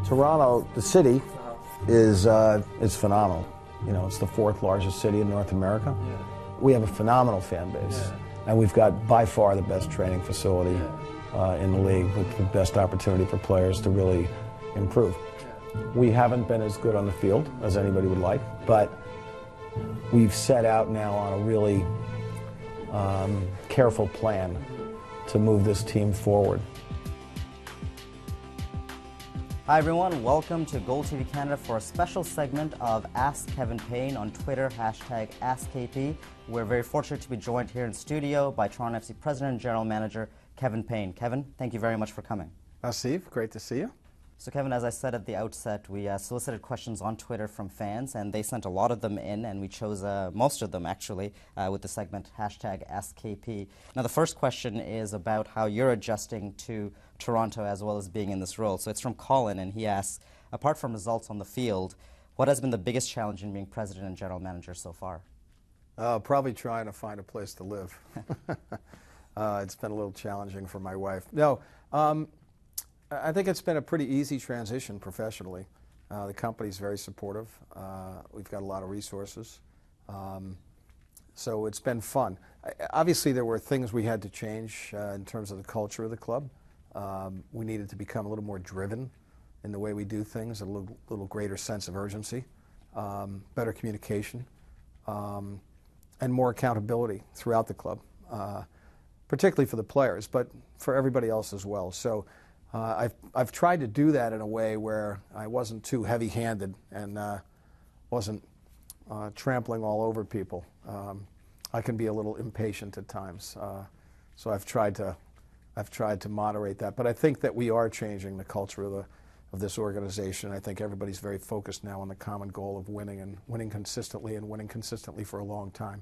Toronto, the city, is phenomenal. You know, it's the fourth largest city in North America. Yeah. We have a phenomenal fan base, and we've got by far the best training facility in the league, with the best opportunity for players to really improve. We haven't been as good on the field as anybody would like, but we've set out now on a really careful plan to move this team forward. Hi everyone, welcome to Goal TV Canada for a special segment of Ask Kevin Payne on Twitter, #AskKP. We're very fortunate to be joined here in studio by Toronto FC President and General Manager Kevin Payne. Kevin, thank you very much for coming. Steve, great to see you. So Kevin, as I said at the outset, we solicited questions on Twitter from fans, and they sent a lot of them in, and we chose most of them actually with the segment #AskKP. Now the first question is about how you're adjusting to Toronto as well as being in this role. So it's from Colin, and he asks, apart from results on the field, what has been the biggest challenge in being president and general manager so far? Probably trying to find a place to live. It's been a little challenging for my wife. No, I think it's been a pretty easy transition professionally. The company's very supportive. We've got a lot of resources. So it's been fun. Obviously, there were things we had to change in terms of the culture of the club. We needed to become a little more driven in the way we do things, a little greater sense of urgency, better communication, and more accountability throughout the club, particularly for the players, but for everybody else as well. So I've tried to do that in a way where I wasn't too heavy-handed and wasn't trampling all over people. I can be a little impatient at times, so I've tried to moderate that. But I think that we are changing the culture of this organization. I think everybody's very focused now on the common goal of winning, and winning consistently for a long time.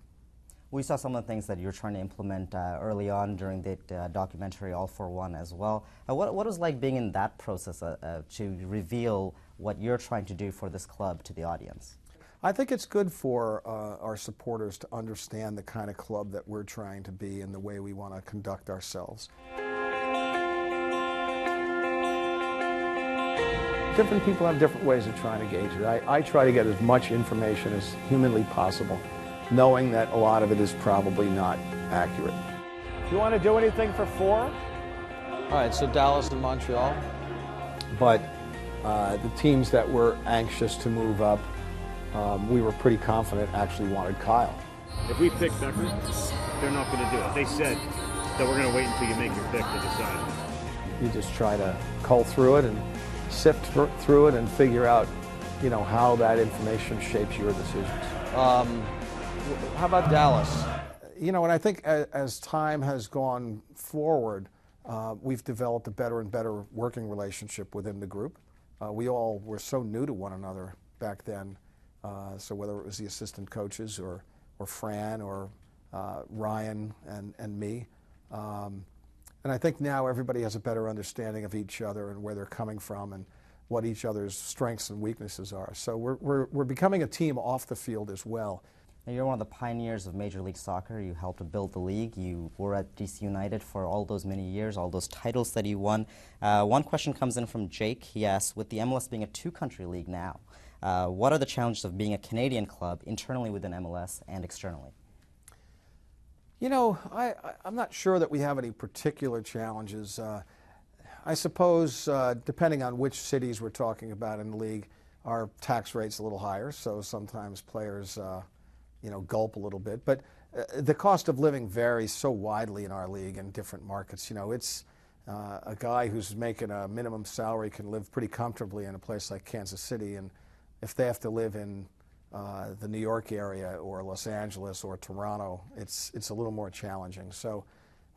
We saw some of the things that you're trying to implement early on during the documentary All for One as well. What was it like being in that process to reveal what you're trying to do for this club to the audience? I think it's good for our supporters to understand the kind of club that we're trying to be and the way we want to conduct ourselves. Different people have different ways of trying to gauge it. I try to get as much information as humanly possible, knowing that a lot of it is probably not accurate. Do you want to do anything for 4? All right, so Dallas and Montreal. But the teams that were anxious to move up, we were pretty confident actually wanted Kyle. If we pick Becker, they're not going to do it. They said that we're going to wait until you make your pick to decide. You just try to cull through it and sift through it and figure out, you know, how that information shapes your decisions. How about Dallas? You know, and I think as time has gone forward, we've developed a better and better working relationship within the group. We all were so new to one another back then. So whether it was the assistant coaches or Fran or Ryan and me. And I think now everybody has a better understanding of each other and where they're coming from and what each other's strengths and weaknesses are. So we're becoming a team off the field as well. Now, you're one of the pioneers of Major League Soccer. You helped to build the league. You were at DC United for all those many years, all those titles that you won. One question comes in from Jake. He asks, with the MLS being a two-country league now, what are the challenges of being a Canadian club internally within MLS and externally? You know, I'm not sure that we have any particular challenges. I suppose, depending on which cities we're talking about in the league, our tax rate's a little higher, so sometimes players, you know, gulp a little bit. But the cost of living varies so widely in our league in different markets. You know, it's a guy who's making a minimum salary can live pretty comfortably in a place like Kansas City, and if they have to live in the New York area or Los Angeles or Toronto, it's a little more challenging. So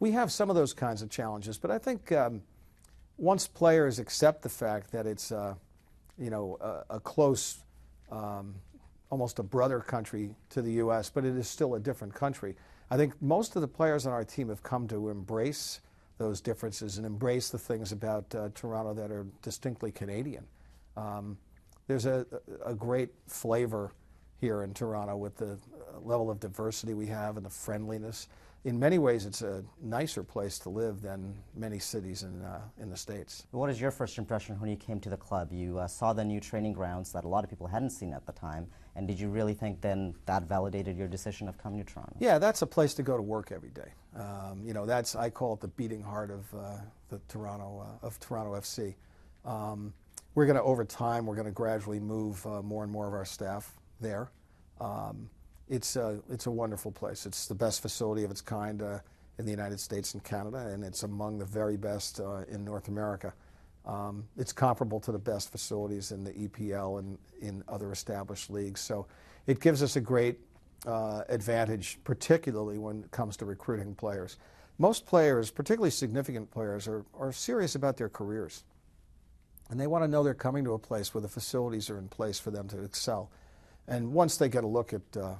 we have some of those kinds of challenges, but I think once players accept the fact that it's you know, a close, almost a brother country to the U.S., but it is still a different country, I think most of the players on our team have come to embrace those differences and embrace the things about Toronto that are distinctly Canadian. There's a great flavor here in Toronto with the level of diversity we have and the friendliness. in many ways, it's a nicer place to live than many cities in the States. What is your first impression when you came to the club? You saw the new training grounds that a lot of people hadn't seen at the time, and did you really think then that validated your decision of coming to Toronto? Yeah, that's a place to go to work every day. You know, I call it the beating heart of Toronto FC. We're going to, over time, we're going to gradually move more and more of our staff there. It's a wonderful place. It's the best facility of its kind in the United States and Canada, and it's among the very best in North America. It's comparable to the best facilities in the EPL and in other established leagues. So it gives us a great advantage, particularly when it comes to recruiting players. Most players, particularly significant players, are serious about their careers. And they want to know they're coming to a place where the facilities are in place for them to excel. And once they get a look at the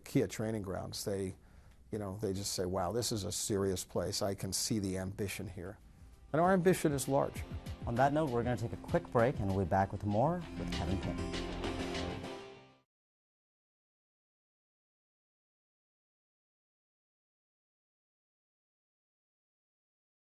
Kia training grounds, they just say, wow, this is a serious place. I can see the ambition here. And our ambition is large. On that note, we're going to take a quick break, and we'll be back with more with Kevin Payne.